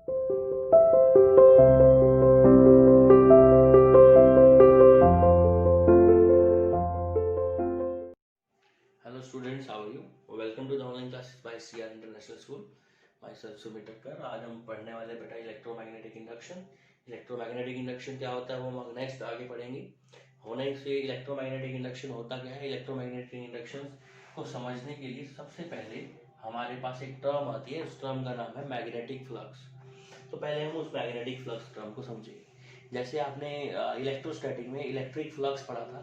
Hello students, how are you? Welcome to the online classes by CR International School. Myself Sumit टक्कर। आज हम पढ़ने वाले बेटा इलेक्ट्रोमैग्नेटिक इंडक्शन। इलेक्ट्रोमैग्नेटिक इंडक्शन क्या होता है वो हम नेक्स्ट आगे पढ़ेंगे। होने से इलेक्ट्रोमैग्नेटिक इंडक्शन होता क्या है, इलेक्ट्रोमैग्नेटिक इंडक्शन को समझने के लिए सबसे पहले हमारे पास एक टर्म आती है, उस टर्म का नाम है मैग्नेटिक फ्लक्स। तो पहले हम उस मैग्नेटिक फ्लक्स टर्म को समझेंगे। जैसे आपने इलेक्ट्रोस्टैटिक में इलेक्ट्रिक फ्लक्स पढ़ा था,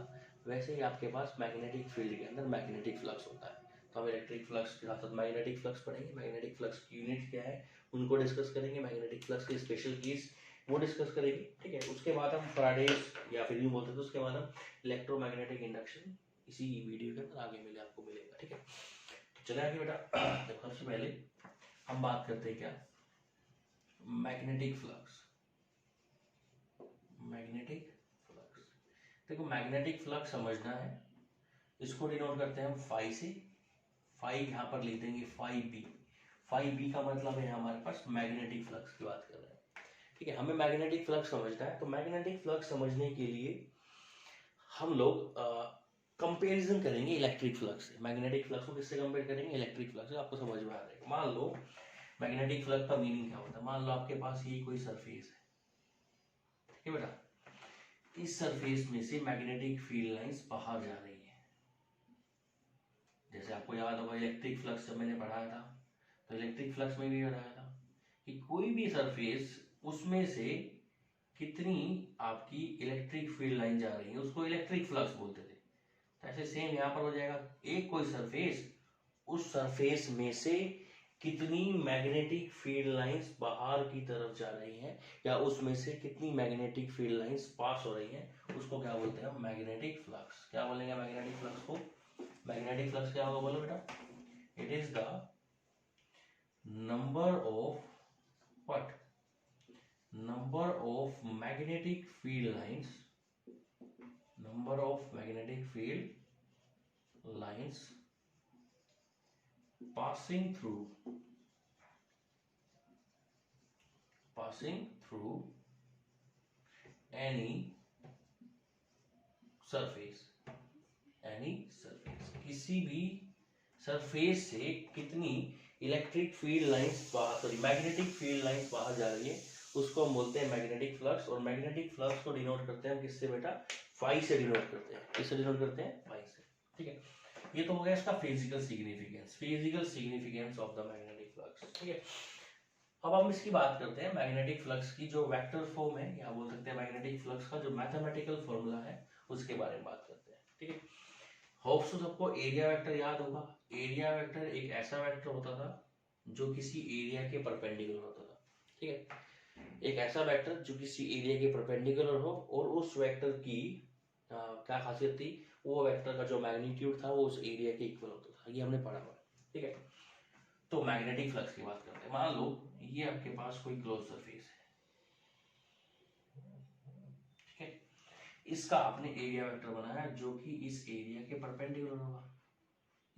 वैसे ही आपके पास मैग्नेटिक फील्ड के अंदर मैग्नेटिक फ्लक्स होता है। तो हम इलेक्ट्रिक फ्लक्स के साथ साथ मैग्नेटिक फ्लक्स पढ़ेंगे। मैग्नेटिक फ्लक्स की यूनिट क्या है उनको डिस्कस करेंगे, मैग्नेटिक फ्लक्स की स्पेशल कीज वो डिस्कस करेंगे। ठीक है, उसके बाद हम फैराडेज या फिर यूं बोलते हैं तो उसके बाद हम इलेक्ट्रोमैग्नेटिक इंडक्शन इसी वीडियो के अंदर आगे आपको मिलेगा। ठीक है, तो चले आगे बेटा। देखो सबसे पहले हम बात करते हैं क्या, मैग्नेटिक फ्लक्स। मैग्नेटिक फ्लक्स, देखो मैग्नेटिक फ्लक्स समझना है, इसको डिनोट करते हैं हम फाई से। फाई यहाँ पर लिख देंगे फाई बी। फाई बी का मतलब है हमारे पास मैग्नेटिक फ्लक्स की बात कर रहे हैं। ठीक है, हमें मैग्नेटिक फ्लक्स समझना है। तो मैग्नेटिक फ्लक्स समझने के लिए हम लोग कंपैरिजन करेंगे इलेक्ट्रिक फ्लक्स से। मैग्नेटिक फ्लक्स को किससे कंपेयर करेंगे, इलेक्ट्रिक फ्लक्स से। आपको समझ में आ जाएगा। मान लो मैग्नेटिक फ्लक्स का मीनिंग क्या होता है, मान लो आपके पास ये कोई सरफेस है। ठीक है बेटा, इस सरफेस में से मैग्नेटिक फील्ड लाइंस बाहर जा रही है। जैसे आपको याद होगा इलेक्ट्रिक फ्लक्स जब मैंने पढ़ाया था, तो इलेक्ट्रिक फ्लक्स में भी बताया था कि कोई भी सरफेस उसमें से कितनी आपकी इलेक्ट्रिक फील्ड लाइन जा रही है उसको इलेक्ट्रिक फ्लक्स बोलते थे। तो ऐसे सेम यहाँ पर हो जाएगा, एक कोई सरफेस, उस सरफेस में से कितनी मैग्नेटिक फील्ड लाइंस बाहर की तरफ जा रही हैं या उसमें से कितनी मैग्नेटिक फील्ड लाइंस पास हो रही हैं, उसको क्या बोलते हैं, मैग्नेटिक फ्लक्स। क्या बोलेंगे मैग्नेटिक फ्लक्स को, मैग्नेटिक फ्लक्स क्या होगा बोलो बेटा, it is the number of what, number of magnetic field lines, number of magnetic field lines passing through any surface, किसी भी सरफेस से कितनी इलेक्ट्रिक फील्ड लाइंस बाहर, सॉरी मैग्नेटिक फील्ड लाइंस बाहर जा रही है, उसको हम बोलते हैं मैग्नेटिक फ्लक्स। और मैग्नेटिक फ्लक्स को डिनोट करते हैं हम किससे बेटा, फाई से डिनोट करते हैं। किससे डिनोट करते हैं, फाई से। ठीक है, ये तो हो गया इसका physical significance of the magnetic flux. ठीक है, अब हम इसकी बात करते हैं मैग्नेटिक फ्लक्स की जो वेक्टर फॉर्म है, या बोल सकते हैं मैग्नेटिक फ्लक्स का जो मैथमेटिकल फॉर्मूला है उसके बारे में बात करते हैं। ठीक है, होप सो सबको एरिया वेक्टर याद होगा। एरिया वेक्टर एक ऐसा वेक्टर होता था जो किसी एरिया के परपेंडिकुलर होता था। ठीक है, एक ऐसा वेक्टर जो किसी एरिया के परपेंडिकुलर हो और उस वेक्टर की क्या खासियत थी, वो वेक्टर का जो मैग्नीट्यूड था वो उस एरिया के इक्वल होता था। ये हमने पढ़ा हुआ है। ठीक है, तो मैग्नेटिक फ्लक्स की बात करते हैं। मान लो ये आपके पास कोई क्लोज सरफेस है। ठीक है, इसका आपने एरिया वेक्टर बनाया जो कि इस एरिया के परपेंडिकुलर होगा।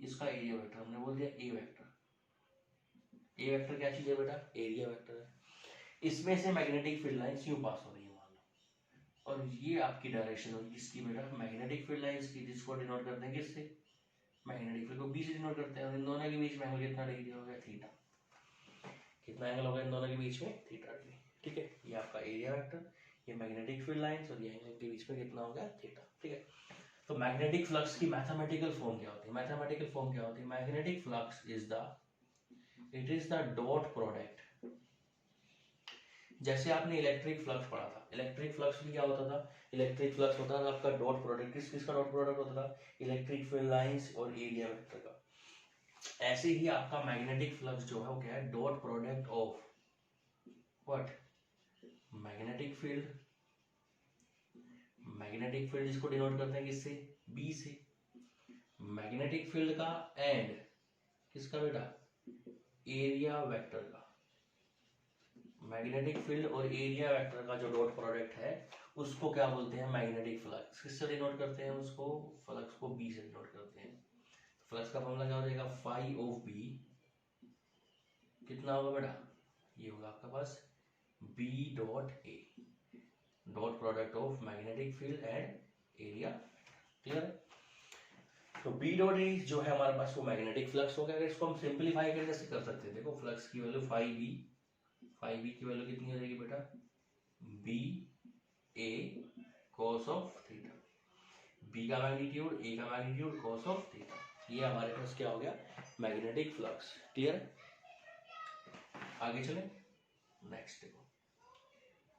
इसका एरिया वेक्टर हमने बोल दिया ए वेक्टर। ए वेक्टर क्या चीज है बेटा, एरिया वेक्टर है। इसमें से मैग्नेटिक फील्ड लाइंस यूं पास हो रही है मान लो, और ये आपकी डायरेक्शन होगी इसकी बेटा मैग्नेटिक फील्ड लाइंस की, जिसको डिनोट करते हैं किससे, मैग्नेटिक फील्ड को बी से डिनोट करते हैं। और इन दोनों के बीच में एंगल कितना डिग्री हो गया, थीटा। कितना एंगल होगा इन दोनों के बीच में, थीटा डिग्री। ठीक है, ये आपका एरिया वेक्टर, ये मैग्नेटिक फील्ड लाइंस, और ये एंगल के बीच में कितना हो गया, थीटा। ठीक है, तो मैग्नेटिक फ्लक्स की मैथमेटिकल फॉर्म क्या होती है, मैथमेटिकल फॉर्म क्या होती है, magnetic flux is the, it is the dot product. जैसे आपने इलेक्ट्रिक फ्लक्स पढ़ा था, इलेक्ट्रिक फ्लक्स भी क्या होता था, इलेक्ट्रिक फ्लक्स होता था आपका डॉट प्रोडक्ट। किस किसका डॉट प्रोडक्ट होता था, इलेक्ट्रिक फील्ड लाइंस और एरिया वेक्टर का। ऐसे ही आपका मैग्नेटिक फ्लक्स जो है वो क्या है, dot product of what, magnetic field, magnetic field जिसको डिनोट करते हैं किससे, बी से, मैग्नेटिक फील्ड का एंड किसका बेटा, एरिया वेक्टर का। मैग्नेटिक फील्ड और एरिया वेक्टर का जो डॉट प्रोडक्ट है उसको क्या बोलते हैं, मैग्नेटिक फ्लक्स। किससे डिनोट करते हैं उसको, फ्लक्स को बी से डिनोट करते हैं। फ्लक्स का फॉर्मूला क्या हो जाएगा, फाई ऑफ बी कितना होगा बेटा, ये होगा आपका पास B dot A, dot product of magnetic field and area. Clear है? तो B डॉट A जो है हमारे पास वो मैग्नेटिक फ्लक्स हो गया। अगर इसको हम सिंपलीफाई करके कैसे कर सकते हैं, देखो फ्लक्स की वैल्यू फाई बी की वैल्यू कितनी हो जाएगी बेटा, B A cos of theta, B का मैग्नीट्यूड ए का मैग्नीट्यूड कॉस ऑफ थीटा, ये हमारे पास क्या हो गया, मैग्नेटिक फ्लक्स। क्लियर है? आगे चले, नेक्स्ट देखो,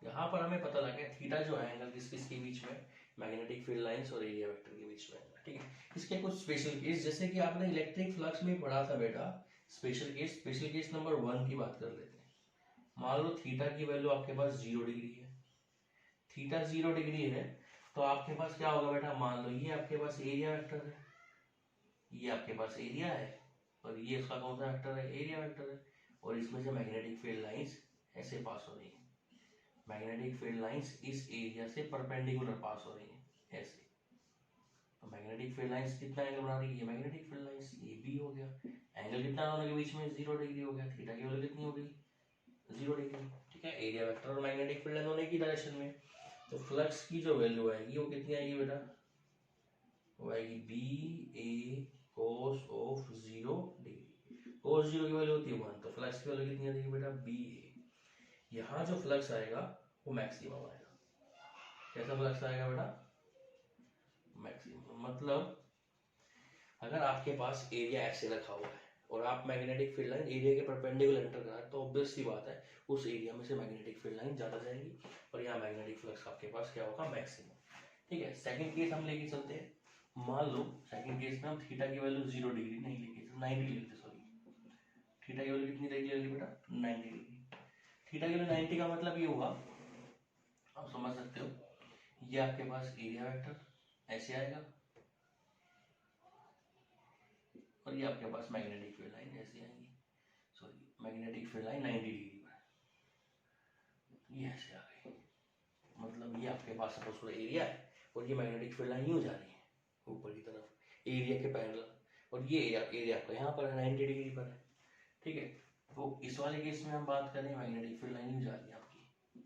यहाँ पर हमें पता लगा थीटा जो है एंगल किसके बीच में, मैग्नेटिक फील्ड लाइंस और एरिया वेक्टर के बीच में। ठीक है, इसके कुछ स्पेशल केस, जैसे कि आपने इलेक्ट्रिक फ्लक्स में पढ़ा था बेटा, स्पेशल केस नंबर 1 की बात कर लेते हैं। मान लो थीटा की वैल्यू आपके पास 0 डिग्री है, थीटा 0 डिग्री है, तो आपके पास क्या होगा बेटा, मान लो ये आपके पास एरिया वेक्टर है, ये आपके पास एरिया है, और ये इसका कौन सा वेक्टर है, एरिया वेक्टर है, और इसमें से मैग्नेटिक फील्ड लाइंस ऐसे पास हो रही है, मैग्नेटिक फील्ड लाइंस इस एरिया से परपेंडिकुलर पास हो रही है ऐसे। तो मैग्नेटिक फील्ड लाइंस कितना एंगल बना रही है, ये मैग्नेटिक फील्ड लाइंस ये बी हो गया, एंगल कितना दोनों के बीच में 0 डिग्री हो गया, थीटा की वैल्यू कितनी हो गई, 0 डिग्री। ठीक है, एरिया वेक्टर और मैग्नेटिक फील्ड दोनों एक ही डायरेक्शन में, तो फ्लक्स की जो वैल्यू आएगी वो कितनी आएगी बेटा, वो आएगी B A cos of 0 degree, cos 0 की वैल्यू होती है 1, तो फ्लक्स की वैल्यू कितनी आएगी बेटा, बी ए। यहाँ जो फ्लक्स आएगा वो मैक्सिमम आएगा, कैसा फ्लक्स आएगा बेटा, मैक्सिमम। मतलब अगर आपके पास एरिया ऐसे रखा हुआ है और आप मैग्नेटिक फील्ड लाइन एरिया के परपेंडिकुलर एंटर करा, तो ऑब्वियस सी बात है उस एरिया में से मैग्नेटिक फील्ड लाइन ज्यादा जाएगी और यहाँ मैग्नेटिक फ्लक्स आपके पास क्या होगा, मैक्सिमम। ठीक है, सेकंड केस हम लेके चलते हैं। मान लो सेकंड केस में हम थीटा की वैल्यू 0 डिग्री नहीं लेके 90 लेते, सॉरी थीटा की वैल्यू कितनी डिग्री लेगी बेटा, 90 डिग्री। थीटा की वैल्यू 90 का मतलब ये हुआ, आप समझ सकते हो, ये आपके पास एरिया वेक्टर ऐसे आएगा और ये आपके पास मैग्नेटिक फील्ड लाइन ऐसे आएगी, sorry magnetic field line 90 degree पर, ये ऐसे आ गई। मतलब ये आपके पास सपोज पूरा एरिया है और ये मैग्नेटिक फील्ड लाइन यूं जा रही है ऊपर की तरफ एरिया के पैरेलल, और ये एरिया आपका यहाँ पर है 90 डिग्री पर है। ठीक है, तो इस वाले केस में हम बात करें मैग्नेटिक फील्ड लाइन यूं जा रही है आपकी।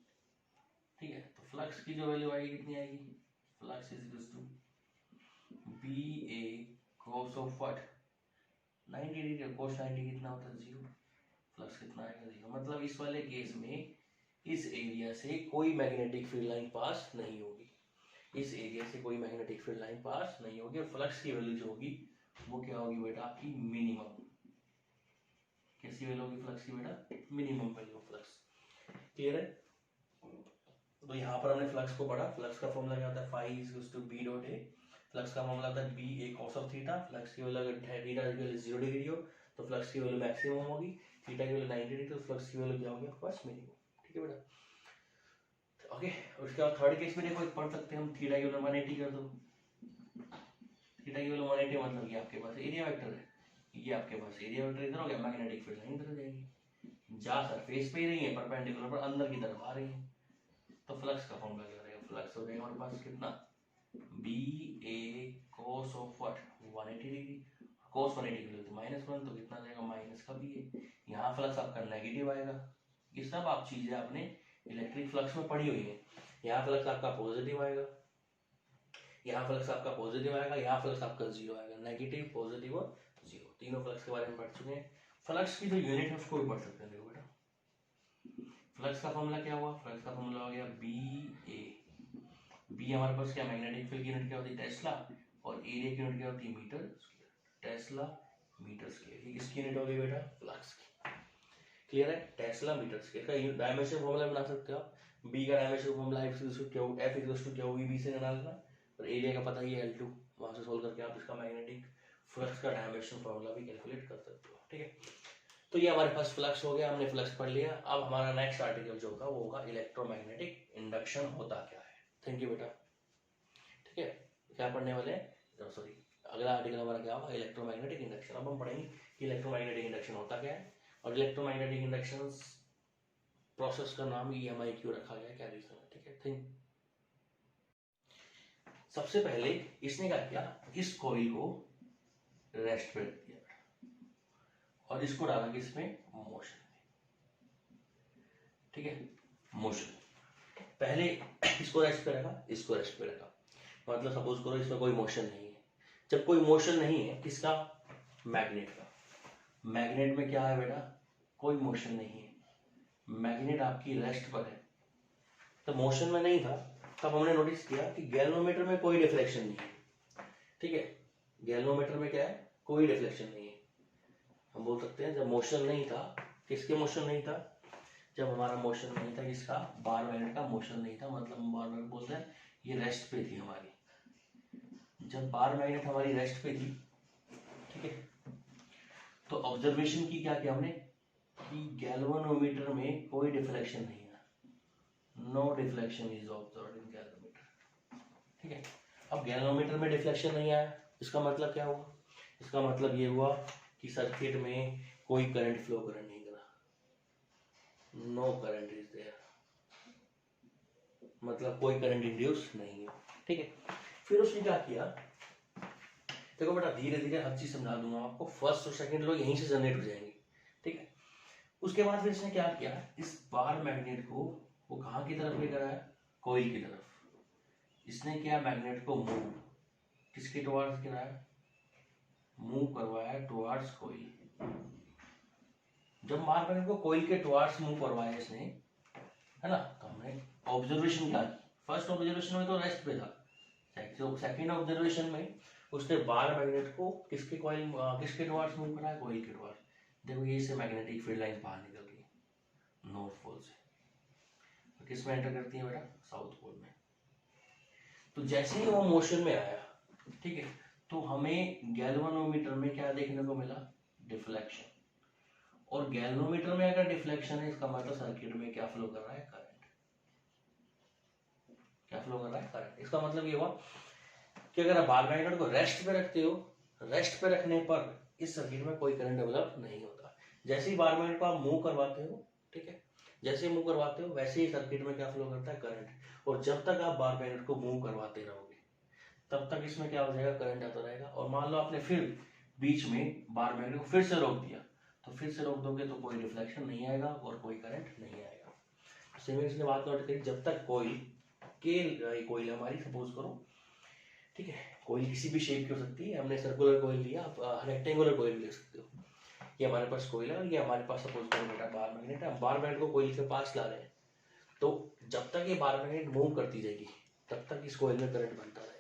ठीक है, तो फ्लक्स की जो वैल्यू आएगी कितनी आएगी, flux is equal to B A cos of what, 90 degree, cos 90 कितना होता है 0, फ्लक्स कितना आएगा 0। मतलब इस वाले केस में इस एरिया से कोई मैग्नेटिक फील्ड लाइन पास नहीं होगी, इस एरिया से कोई मैग्नेटिक फील्ड लाइन पास नहीं होगी, और फ्लक्स की वैल्यू जो होगी वो क्या होगी बेटा, आपकी मिनिमम। कैसी वैल्यू होगी फ्लक्स की बेटा, मिनिमम वैल्यू फ्लक्स। क्लियर है? तो यहाँ पर हमने फ्लक्स को पढ़ा, फ्लक्स का फॉर्मूला क्या होता है, phi is equal to B dot A, flux का मामला था B A cos of theta, flux की वैल्यू अगर थीटा 0 डिग्री हो तो फ्लक्स की वैल्यू मैक्सिमम होगी, थीटा की वैल्यू 90 डिग्री, तो फ्लक्स की वैल्यू क्या होगी आपके पास, मिनिमम। ठीक है बेटा, ओके। उसके बाद थर्ड केस में देखो पढ़ सकते हैं हम, थीटा की वैल्यू 180 कर दो, थीटा की वैल्यू 180 मतलब ये आपके पास एरिया वेक्टर है, ये आपके पास एरिया वेक्टर इधर हो गया, मैग्नेटिक फील्ड लाइन इधर हो जाएगी, जा सरफेस पे ही रही है परपेंडिकुलर पर अंदर की तरफ आ रही है, तो फ्लक्स का फॉर्मूला क्या रहेगा, फ्लक्स हो जाएगा हमारे पास कितना, B A cos of what 180 degree, cos 180 की वैल्यू -1, तो कितना जाएगा माइनस का बी ए, यहाँ फ्लक्स आपका नेगेटिव आएगा। ये सब आप चीजें आपने इलेक्ट्रिक फ्लक्स में पढ़ी हुई है, यहाँ फ्लक्स आपका पॉजिटिव आएगा, यहाँ फ्लक्स आपका पॉजिटिव आएगा, यहाँ फ्लक्स आपका 0 आएगा, नेगेटिव पॉजिटिव और 0, तीनों फ्लक्स के बारे में पढ़ चुके हैं। फ्लक्स की जो यूनिट है उसको भी पढ़ सकते हैं, देखो बेटा फ्लक्स का फॉर्मूला क्या हुआ, फ्लक्स का फॉर्मूला हो गया बी ए, बी हमारे पास क्या, मैग्नेटिक फील्ड की यूनिट क्या होती है टेस्ला, और एरिया की यूनिट क्या होती है metre square, tesla metre square, ये किसकी यूनिट हो गई बेटा, फ्लक्स की। क्लियर है, टेस्ला मीटर स्क्वायर का डायमेंशन फॉर्मूला बना सकते हो आप, बी का dimension formula F equals to क्या, बी से निकालना, और एरिया का पता ही है L2, वहां से सोल्व करके आप इसका मैग्नेटिक फ्लक्स का डायमेंशन फॉर्मूला भी कैलकुलेट कर सकते हो। ठीक है, तो ये हमारे पास फ्लक्स हो गया, हमने फ्लक्स पढ़ लिया। अब हमारा नेक्स्ट आर्टिकल जो होगा वो होगा इलेक्ट्रोमैग्नेटिक इंडक्शन होता क्या है। थैंक यू बेटा। ठीक है, क्या पढ़ने वाले हैं, सॉरी अगला आर्टिकल हमारा क्या होगा, इलेक्ट्रोमैग्नेटिक इंडक्शन। अब हम पढ़ेंगे कि इलेक्ट्रोमैग्नेटिक इंडक्शन होता क्या है, और इलेक्ट्रोमैग्नेटिक इंडक्शन प्रोसेस का नाम EMI क्यों रखा गया, क्या रीजन है। ठीक है, थिंक सबसे पहले इसने क्या किया, इस कॉइल को रेस्ट पे रख दिया और इसको डाला किसमें, मोशन में। ठीक है, मोशन। पहले इसको रेस्ट पे रखा, इसको रेस्ट पे रखा, मतलब सपोज करो इसमें कोई मोशन नहीं है। जब कोई मोशन नहीं है किसका, मैग्नेट का। मैग्नेट में क्या है बेटा, कोई मोशन नहीं है, मैग्नेट आपकी रेस्ट पर है। तो मोशन में नहीं था, तब हमने नोटिस किया कि गैल्वेनोमीटर में कोई डिफ्लेक्शन नहीं है। ठीक है, गैल्वेनोमीटर में क्या है, कोई डिफ्लेक्शन नहीं है। हम बोल सकते हैं जब मोशन नहीं था, किसके मोशन नहीं था, जब हमारा मोशन नहीं था, इसका बार मैग्नेट का मोशन नहीं था, मतलब हम बार मैग्नेट बोलते हैं ये रेस्ट पे थी हमारी। जब बार मैग्नेट हमारी रेस्ट पे थी, ठीक है, तो ऑब्जर्वेशन की क्या किया हमने कि गैल्वेनोमीटर में कोई डिफ्लेक्शन नहीं है, no deflection is observed in galvanometer. ठीक है, अब गैल्वेनोमीटर में डिफ्लेक्शन नहीं आया, इसका मतलब क्या हुआ, इसका मतलब ये हुआ कि सर्किट में कोई करंट फ्लो करंट नहीं करा, नो करंट इज देयर, मतलब कोई करंट इंड्यूस नहीं है। ठीक है, फिर उसने क्या किया, देखो बेटा धीरे धीरे हर चीज समझा दूंगा आपको, फर्स्ट और सेकंड लोग यहीं से जनरेट हो जाएंगे। ठीक है, उसके बाद फिर इसने क्या किया, इस बार मैग्नेट को वो कहाँ की तरफ लेकर आया, कोइल की तरफ। इसने क्या मैग्नेट को मूव किसके टुवार्ड्स कराया, मूव करवाया टुवार्ड्स कोइल। जब बार मैग्नेट को कोइल के टुवार्ड्स मूव करवाया इसने, है ना, तो हमने ऑब्जर्वेशन क्या, फर्स्ट ऑब्जर्वेशन में तो रेस्ट पे था, सेकंड ऑब्जर्वेशन में उसने बार मैग्नेट को किसके कॉइल किसके टुवार्ड्स मूव कराया, कोइल के टुवार्ड्स। देखो ये से मैग्नेटिक फील्ड लाइन बाहर निकल गई नॉर्थ पोल से, तो किस में एंटर करती है बेटा, साउथ पोल में। तो जैसे ही वो मोशन में आया, ठीक है, तो हमें गैल्वेनोमीटर में क्या देखने को मिला, डिफ्लेक्शन। और गैल्वेनोमीटर में अगर डिफ्लेक्शन है, इसका मतलब सर्किट में क्या फ्लो कर रहा है, करंट। क्या फ्लो कर रहा है, करंट। इसका मतलब ये हुआ कि अगर आप बार मैग्नेट को रेस्ट पे रखते हो, रेस्ट पे रखने पर इस सर्किट में कोई करंट डेवलप नहीं होता। जैसे ही बार मैग्नेट को आप मूव करवाते हो, ठीक है, जैसे ही मूव करवाते हो वैसे ही सर्किट में क्या फ्लो करता है, करंट। और जब तक आप बार मैग्नेट को मूव करवाते रहोगे तब तक इसमें क्या हो जाएगा, करंट आता रहेगा। और मान लो आपने फिर बीच में बार मैग्नेट को फिर से रोक दिया, तो फिर से रोक दोगे तो कोई रिफ्लेक्शन नहीं आएगा और कोई करंट नहीं आएगा। सेम इसने बात नोट करी, जब तक कोइल हमारी सपोज करो, ठीक है, कोइल किसी भी शेप की हो सकती है, हमने सर्कुलर कोइल लिया, आप रेक्टेंगुलर कोइल भी ले सकते हो। ये हमारे पास कोइल है और ये हमारे पास सपोज करो बेटा बार मैग्नेट है, हम बार मैग्नेट को कोइल के पास ला रहे हैं, तो जब तक ये बार मैग्नेट मूव करती जाएगी तब तक इस कोइल में करंट बनता रहेगा।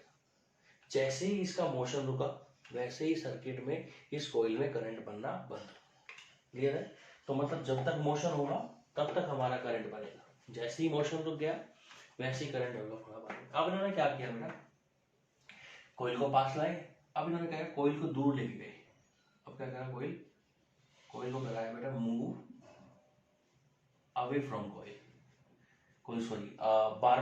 जैसे ही इसका मोशन रुका वैसे ही सर्किट में इस कोइल में करंट बनना बंद। क्लियर है, तो मतलब जब तक मोशन होगा तब तक हमारा करंट बनेगा, जैसे ही मोशन रुक गया वैसे ही करंट डेवलप होगा बनेगा। अब इन्होंने क्या किया बेटा, कोइल को पास लाए, अब इन्होंने क्या किया, कोइल को दूर लेके गए। अब क्या करा, कोइल को कराया बेटा move away from coil sorry bar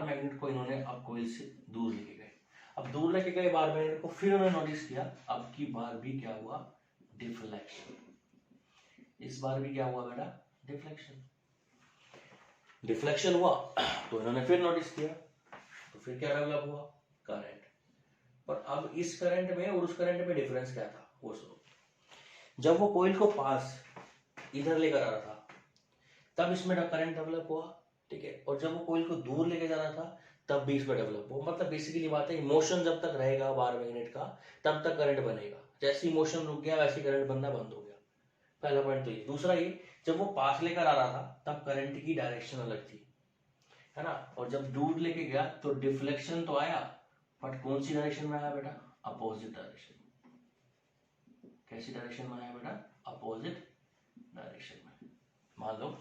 magnet को इन्होंने अब कोइल से दूर लेके गए। अब दूर लेके गए बार मैग्नेट को, फिर उन्होंने नोटिस किया अब की बार भी क्या हुआ, डिफ्लेक्शन। इस बार भी क्या हुआ बेटा, डिफ्लेक्शन हुआ। तो इन्होंने फिर नोटिस किया, तो फिर क्या डेवलप हुआ, करंट। पर अब इस करंट में और उस करंट में डिफरेंस क्या था वो सुनो। जब वो कोइल को पास इधर लेकर आ रहा था तब इसमें करंट डेवलप हुआ, ठीक है, और जब वो कोइल को दूर लेके जा रहा था तब भी इसमें डेवलप हुआ। मतलब बेसिकली बात है, मोशन जब तक रहेगा बार मैग्नेट का तब तक करंट बनेगा, जैसे ही मोशन रुक गया वैसे करंट बनना बंद हो गया। पहला पॉइंट तो ये। दूसरा ये, जब वो पास लेकर आ रहा था तब करंट की डायरेक्शन अलग थी, है ना, और जब दूर लेके गया तो डिफ्लेक्शन तो आया, बट कौन सी डायरेक्शन में आया बेटा, अपोजिट डायरेक्शन। कैसी डायरेक्शन में आया बेटा, अपोजिट डायरेक्शन में। मान लो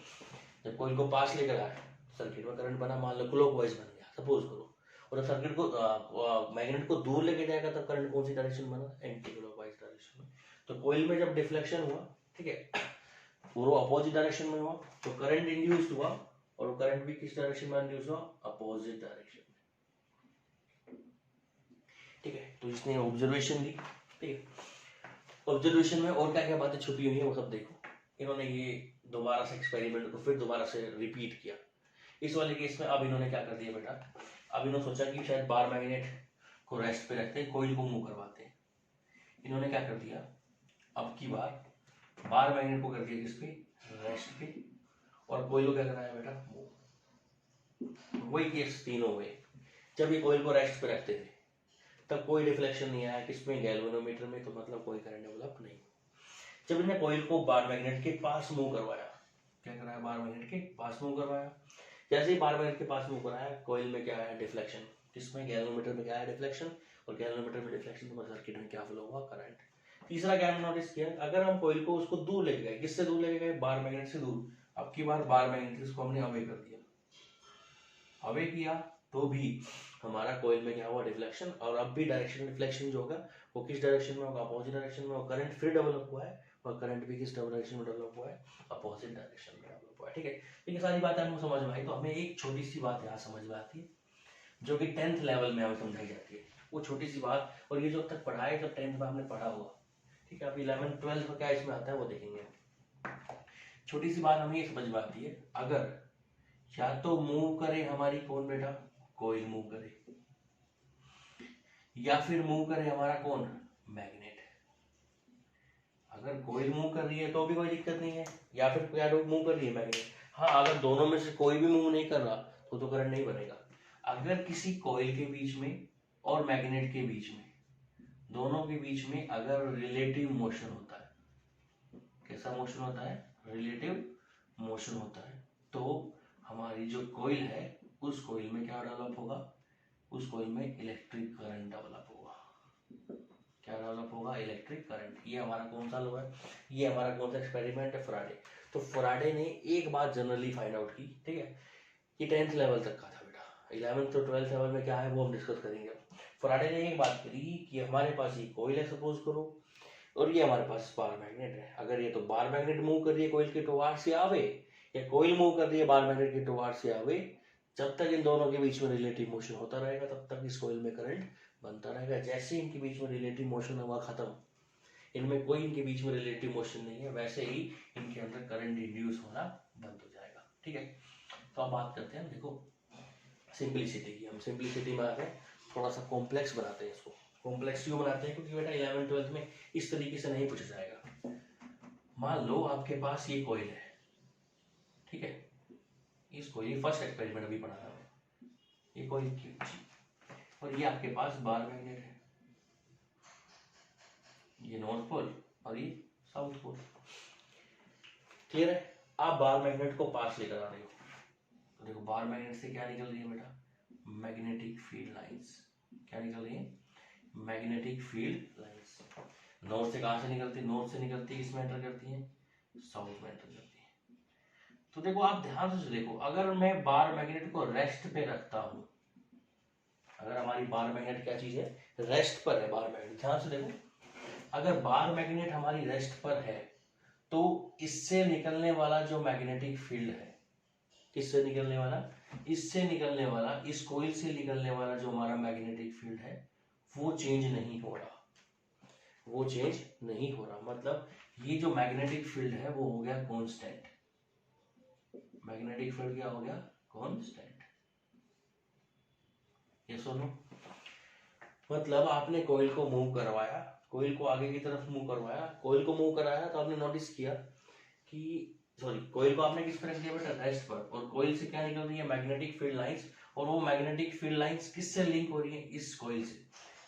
जब कोइल को पास लेकर आया सर्किट में करंट बना, मान लो क्लॉकवाइज बन गया सपोज करो, और सर्किट को मैग्नेट को दूर लेके जाएगा तब करंट कौन सी डायरेक्शन बना, एंटी क्लॉकवाइज डायरेक्शन में। तो कोइल में जब डिफ्लेक्शन हुआ, ठीक है, वो अपोजिट डायरेक्शन में हुआ, तो करंट इंड्यूस्ड हुआ, और वो करंट भी किस डायरेक्शन में इंड्यूस हुआ, अपोजिट डायरेक्शन में। ठीक है, तो इसने ऑब्जर्वेशन ली, ठीक है, ऑब्जर्वेशन में और क्या क्या बातें छुपी हुई है वो सब देखो। इन्होंने ये दोबारा से एक्सपेरिमेंट को फिर दोबारा से रिपीट किया। इस वाले केस में अब इन्होंने क्या कर दिया बेटा, अब इन्होंने सोचा कि शायद बार मैग्नेट को रेस्ट पे रखते हैं, कोइल को मूव करवाते हैं। इन्होंने क्या कर दिया, अब की बार मैग्नेट को कर दिया किस पे, रेस्ट पे, और कोयल को क्या करना है बेटा, मूव। वही केस तीनों हुए। जब ये कोयल को रेस्ट पे रखते थे तब कोई डिफ्लेक्शन नहीं आया, किसमें, गैल्वेनोमीटर में, तो मतलब कोई करंट डेवलप नहीं। जब इन्हें कोयल को बार मैग्नेट के पास मूव करवाया, क्या कराया, बार मैग्नेट के पास मूव करवाया, जैसे ही बार मैग्नेट के पास मूव कराया कोयल में क्या आया, डिफ्लेक्शन, किसमें, गैल्वेनोमीटर में क्या आया, डिफ्लेक्शन, और गैल्वेनोमीटर में डिफ्लेक्शन तो सर्किट में क्या फ्लो हुआ, करंट। तीसरा क्या नोटिस किया, अगर हम कोयल को उसको दूर लेके गए, किससे दूर लेके गए, बार मैग्नेट से दूर, अब की बार बार मैग्नेट इसको हमने अवे कर दिया, अवे किया तो भी हमारा कोयल में क्या हुआ, डिफ्लेक्शन, और अब भी डायरेक्शन डिफ्लेक्शन जो होगा वो किस डायरेक्शन में होगा, अपोजिट डायरेक्शन में, और करंट फिर डेवलप हुआ है, और करंट भी किस डायरेक्शन में डेवलप हुआ है, अपोजिट डायरेक्शन में डेवलप हुआ है। ठीक है, तो ये सारी बातें हमको समझ में आई। तो हमें एक छोटी सी बात यहाँ समझ में आती है जो कि 10th लेवल में हमें समझाई जाती है, वो छोटी सी बात, और ये जो अब तक पढ़ा है जब 10th में हमने पढ़ा हुआ, ठीक है, अब 11th 12th में क्या इसमें आता है वो देखेंगे। छोटी सी बात हमें ये समझ में आती है, अगर या तो मूव करे हमारी कौन बेटा, कोयल मूव करे, या फिर मूव करे हमारा कौन, मैग्नेट। अगर कोयल मूव कर रही है तो भी कोई दिक्कत नहीं है, या फिर क्या मूव कर रही है, मैग्नेट। हाँ, अगर दोनों में से कोई भी मूव नहीं कर रहा तो करंट नहीं बनेगा। अगर किसी कोयल के बीच में और मैग्नेट के बीच में, दोनों के बीच में अगर रिलेटिव मोशन होता है, कैसा मोशन होता है, रिलेटिव मोशन होता है, तो हमारी जो कोयल है उस कोयल में क्या डेवलप होगा, उस कोयल में इलेक्ट्रिक करंट डेवलप होगा। क्या डेवलप होगा, इलेक्ट्रिक करंट। ये हमारा कौन सा लॉ है, ये हमारा कौन सा एक्सपेरिमेंट है, फराडे। तो फराडे ने एक बात जनरली फाइंड आउट की, ठीक है, ये 10th लेवल तक का था बेटा, 11th तो 12th लेवल में क्या है वो हम डिस्कस करेंगे। फराडे ने एक बात करी कि हमारे पास ये कोयल है सपोज करो, और ये हमारे पास बार मैग्नेट है। अगर ये तो बार मैग्नेट मूव कर रही है कोयल के टुवार्ड्स से आवे, या कोयल मूव कर रही है बार मैग्नेट के टुवार्ड्स से आवे, जब तक इन दोनों के बीच में रिलेटिव मोशन होता रहेगा तब तक इस कोयल में करंट बनता रहेगा। जैसे इनके बीच में रिलेटिव मोशन हुआ खत्म, इनमें कोई इनके बीच में रिलेटिव मोशन नहीं है, वैसे ही इनके अंदर करंट इंड्यूस होना बंद हो जाएगा। ठीक है, तो अब बात करते हैं, देखो सिंपलिसिटी की। हम सिंपलिसिटी में आते हैं, थोड़ा सा कॉम्प्लेक्स बनाते हैं इसको। कॉम्प्लेक्स क्यों बनाते हैं, क्योंकि बेटा 11th 12th में इस तरीके से नहीं पूछा जाएगा। मान लो आपके पास ये कोयल है, ठीक है, इसको, ये फर्स्ट एक्सपेरिमेंट अभी पढ़ा है, ये कोयल की, और ये आपके पास बार मैग्नेट है, ये नॉर्थ पोल और ये साउथ पोल। क्लियर है, आप बार मैग्नेट को पास लेकर आ रहे हो, तो देखो बार मैग्नेट से क्या निकल रही है बेटा, मैग्नेटिक फील्ड लाइंस। क्या निकल रही है, मैग्नेटिक फील्ड लाइंस। नॉर्थ से कहां से निकलती है, नॉर्थ से निकलती है, इसमें एंटर करती है, साउथ में एंटर करती है। तो देखो आप ध्यान से देखो, अगर मैं बार मैग्नेट को रेस्ट पे रखता हूं, अगर हमारी बार मैग्नेट क्या चीज है, रेस्ट पर है बार मैग्नेट, ध्यान से देखो, अगर बार मैग्नेट हमारी रेस्ट पर है तो इससे निकलने वाला जो मैग्नेटिक फील्ड है, किससे निकलने वाला, इससे निकलने वाला, इस कोइल से निकलने वाला जो हमारा मैग्नेटिक फील्ड है वो चेंज नहीं हो रहा, वो चेंज नहीं हो रहा। मतलब ये जो मैग्नेटिक फील्ड है वो हो गया कांस्टेंट, मैग्नेटिक फील्ड क्या हो गया, कांस्टेंट। ये सुनो, मतलब आपने कोइल को मूव करवाया, कोइल को आगे की तरफ मूव करवाया, कोइल को मूव कराया तो आपने नोटिस किया कि, सॉरी, कोइल को आपने किस पर रख दिया बेटा, रेस्ट पर, और कोइल से क्या निकल रही है, मैग्नेटिक फील्ड लाइंस, और वो मैग्नेटिक फील्ड लाइंस किससे लिंक हो रही है, इस कोइल से।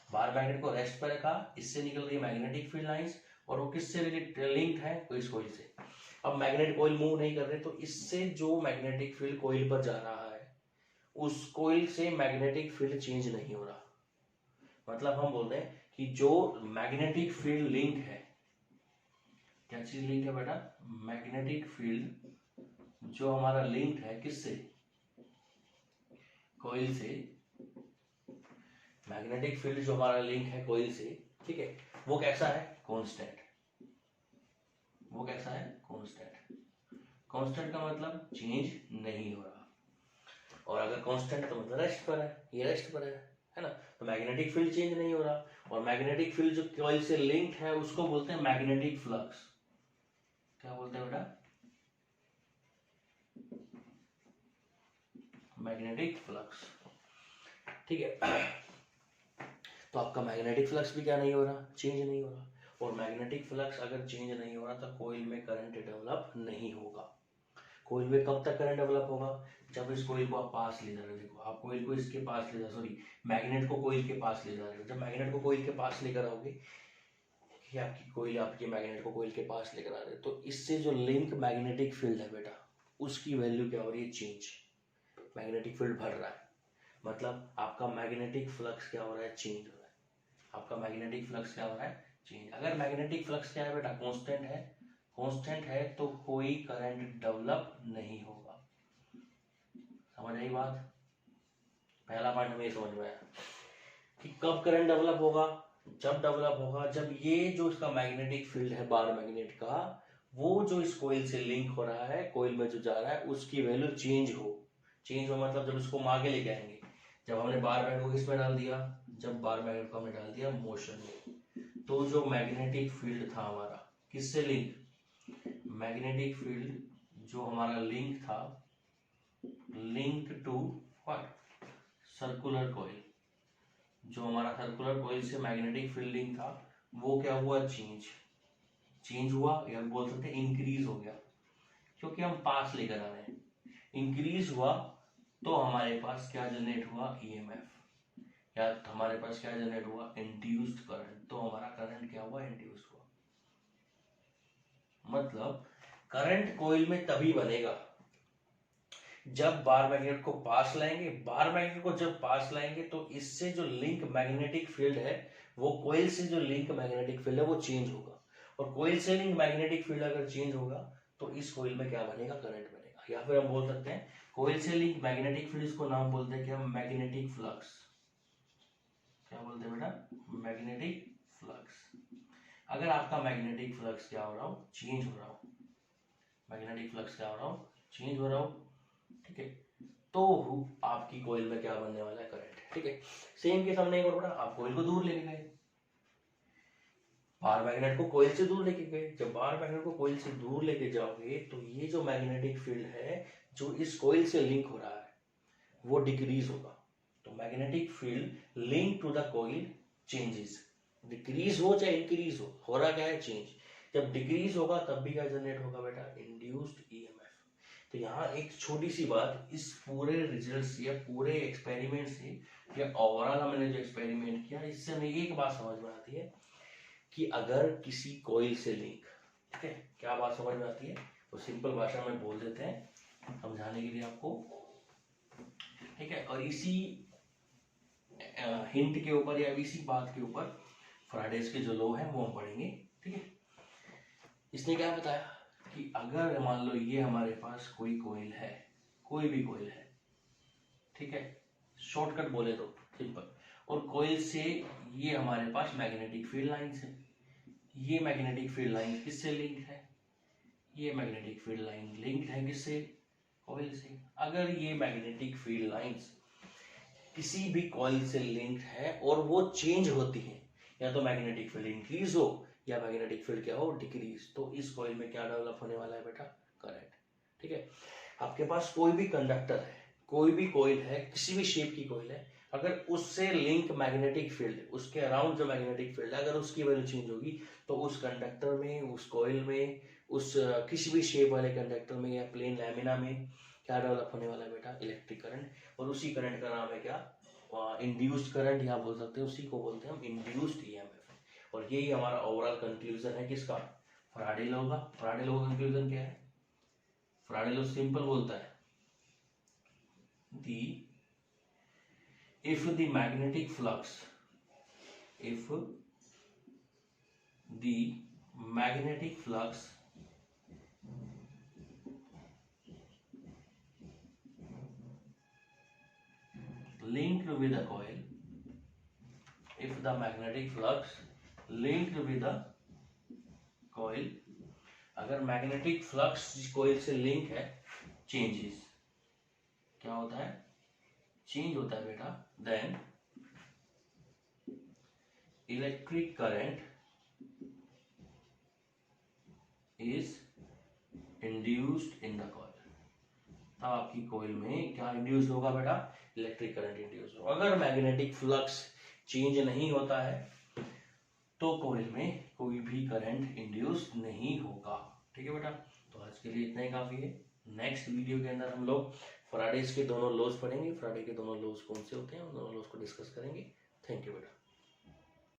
बार मैग्नेट को रेस्ट पर रखा, इससे निकल रही है मैग्नेटिक फील्ड लाइंस, और वो किससे लिंक्ड है, तो इस कोइल से। अब मैग्नेट कोइल मूव नहीं कर रहे, तो इससे जो मैग्नेटिक फील्ड कोइल पर जा रहा है उस कोइल से मैग्नेटिक फील्ड चेंज नहीं हो रहा। मतलब हम बोल रहे हैं कि जो मैग्नेटिक फील्ड लिंक है, क्या चीज लिंक है बेटा, मैग्नेटिक फील्ड जो हमारा लिंक है किससे, कोइल से, मैग्नेटिक फील्ड जो हमारा लिंक है कोइल से, ठीक है, वो कैसा है, कांस्टेंट। वो कैसा है, कांस्टेंट। कांस्टेंट का मतलब चेंज नहीं हो रहा, और अगर कांस्टेंट तो मतलब रेस्ट पर है, ये रेस्ट पर है ना, तो मैग्नेटिक फील्ड चेंज नहीं हो रहा, और मैग्नेटिक फील्ड जो कॉइल से लिंक्ड है उसको बोलते हैं मैग्नेटिक फ्लक्स। क्या बोलते हैं बेटा, मैग्नेटिक फ्लक्स। ठीक है, तो आपका मैग्नेटिक फ्लक्स भी क्या नहीं हो रहा, चेंज नहीं हो रहा, और मैग्नेटिक फ्लक्स अगर चेंज नहीं हो रहा तो कोइल में करंट डेवलप नहीं होगा। कोयल में कब तक करंट डेवलप होगा, जब इस कोयल को आप पास ले जा रहे हो। देखो आप कोयल को इसके पास ले जा, सॉरी मैग्नेट को कोयल के पास ले जा रहे हो। जब मैग्नेट को कोयल के पास लेकर आओगे, कि आपकी कोयल आपके मैग्नेट को कोयल के पास लेकर आ रहे हो, तो इससे जो लिंक मैग्नेटिक फील्ड है बेटा, उसकी वैल्यू क्या हो रही है, चेंज। मैग्नेटिक फील्ड बढ़ रहा है, मतलब आपका मैग्नेटिक फ्लक्स क्या हो रहा है, चेंज हो रहा है। आपका मैग्नेटिक फ्लक्स क्या हो रहा है, चेंज। अगर मैग्नेटिक फ्लक्स क्या है बेटा, कांस्टेंट है, कांस्टेंट है तो कोई करंट डेवलप नहीं होगा। समझ आई बात। पहला पॉइंट हमें समझ में आया कि कब करंट डेवलप होगा, जब डेवलप होगा जब ये जो इसका मैग्नेटिक फील्ड है बार मैग्नेट का, वो जो इस कोयल से लिंक हो रहा है, कोयल में जो जा रहा है उसकी वैल्यू चेंज हो। चेंज हो मतलब जब इसको हम आगे लेके आएंगे, जब हमने बार मैग्नेट को किसमें डाल दिया, जब बार मैग्नेट को हमने डाल दिया मोशन में, तो जो मैग्नेटिक फील्ड था हमारा किससे लिंक, मैग्नेटिक फील्ड जो हमारा लिंक था, link to what, circular coil, जो हमारा सर्कुलर कॉइल से मैग्नेटिक फील्ड लिंक था, वो क्या हुआ, चेंज हुआ, या बोल सकते हैं इंक्रीज हो गया, क्योंकि हम पास लेकर आ रहे हैं। इंक्रीज हुआ तो हमारे पास क्या जनरेट हुआ, ईएमएफ, या हमारे पास क्या जनरेट हुआ, इंड्यूस्ड करंट। तो हमारा करंट क्या हुआ, इंड्यूस हुआ। मतलब करंट कोयल में तभी बनेगा जब बार मैग्नेट को पास लाएंगे। बार मैग्नेट को जब पास लाएंगे तो इससे जो लिंक मैग्नेटिक फील्ड है, वो कोयल से जो लिंक मैग्नेटिक फील्ड है वो चेंज होगा, और कोयल से लिंक मैग्नेटिक फील्ड अगर चेंज होगा तो इस कोयल में क्या बनेगा, करंट बनेगा। या फिर हम बोल सकते हैं कोयल से लिंक मैग्नेटिक फील्ड, इसको नाम बोलते हैं क्या, मैग्नेटिक फ्लक्स। क्या बोलते हैं बेटा, मैग्नेटिक फ्लक्स। अगर आपका मैग्नेटिक फ्लक्स क्या हो रहा हो, चेंज हो रहा हो, मैग्नेटिक फ्लक्स क्या हो रहा हो, चेंज हो रहा हो, ठीक है, तो आपकी कोयल में क्या बनने वाला है, करंट। ठीक है, सेम केस हमने एक और पढ़ा, आप कोयल को दूर लेके गए, बार मैग्नेट को कोयल से दूर लेके गए। जब बार मैग्नेट को कोयल से दूर लेके जाओगे तो ये जो मैग्नेटिक फील्ड है जो इस कोयल से लिंक हो रहा है वो डिक्रीज होगा। तो magnetic field link to the coil changes, decrease हो चाहे इंक्रीज हो रहा क्या है, चेंज। जब डिक्रीज होगा तब भी क्या जनरेट होगा बेटा, इंड्यूस्ड ईएमएफ। तो यहाँ एक छोटी सी बात, इस पूरे रिजल्ट से या पूरे एक्सपेरिमेंट से या ओवरऑल हमने जो एक्सपेरिमेंट किया, इससे हमें एक बात समझ में आती है कि अगर किसी कोयल से लिंक, ठीक है, क्या बात समझ में आती है, तो सिंपल भाषा में बोल देते हैं समझाने के लिए आपको, ठीक है। और इसी हिंट के ऊपर या इसी बात के ऊपर फैराडेज के जो लॉ है वो हम पढ़ेंगे, ठीक है। इसने क्या बताया कि अगर मान लो ये हमारे पास कोई कोयल है, कोई भी कोयल है, ठीक है, शॉर्टकट बोले तो सिंपल, और कोयल से ये हमारे पास मैग्नेटिक फील्ड लाइंस है। ये मैग्नेटिक फील्ड लाइन किससे लिंक है, ये मैग्नेटिक फील्ड लाइन लिंक है किससे, कोयल से। अगर ये मैग्नेटिक फील्ड लाइंस किसी भी कॉइल से लिंक्ड है और वो चेंज होती है, या तो मैग्नेटिक फील्ड इंक्रीज हो या मैग्नेटिक फील्ड क्या हो, डिक्रीज, तो इस कॉइल में क्या डेवलप होने वाला है बेटा, करंट। ठीक है, आपके पास कोई भी कंडक्टर है, कोई भी कॉइल है, किसी भी शेप की कॉइल है, अगर उससे लिंक मैग्नेटिक फील्ड, उसके अराउंड जो मैग्नेटिक फील्ड है, अगर उसकी वैल्यू चेंज होगी तो उस कंडक्टर में, उस कॉइल में, उस किसी भी शेप वाले कंडक्टर में या प्लेन लैमिना में क्या डेवलप होने वाला है बेटा, इलेक्ट्रिक करंट। और उसी करंट का नाम है क्या, इंड्यूस्ड करंट, या बोल सकते हैं उसी को बोलते हैं हम इंड्यूस्ड ईएमएफ। और यही हमारा ओवरऑल कंक्लूजन है किसका, फैराडे लॉ का। फैराडे लॉ का कंक्लूजन क्या है, फैराडे लॉ सिंपल बोलता है, if the magnetic flux linked with the coil, if the magnetic flux linked with the coil, अगर मैग्नेटिक फ्लक्स जिस कोयल से लिंक है चेंजेस, क्या होता है, चेंज होता है बेटा, then electric current is induced in the coil. तब आपकी कॉइल में क्या इंड्यूस होगा बेटा, इलेक्ट्रिक करंट इंड्यूस होगा। अगर मैग्नेटिक फ्लक्स चेंज नहीं होता है तो कॉइल में कोई भी करंट इंड्यूस नहीं होगा। ठीक है बेटा, तो आज के लिए इतना ही काफी है। नेक्स्ट वीडियो के अंदर हम लोग फैराडेज के दोनों लॉज पढ़ेंगे। फैराडे के दोनों लॉज कौन से होते हैं, उन दोनों लॉज को डिस्कस करेंगे। थैंक यू बेटा।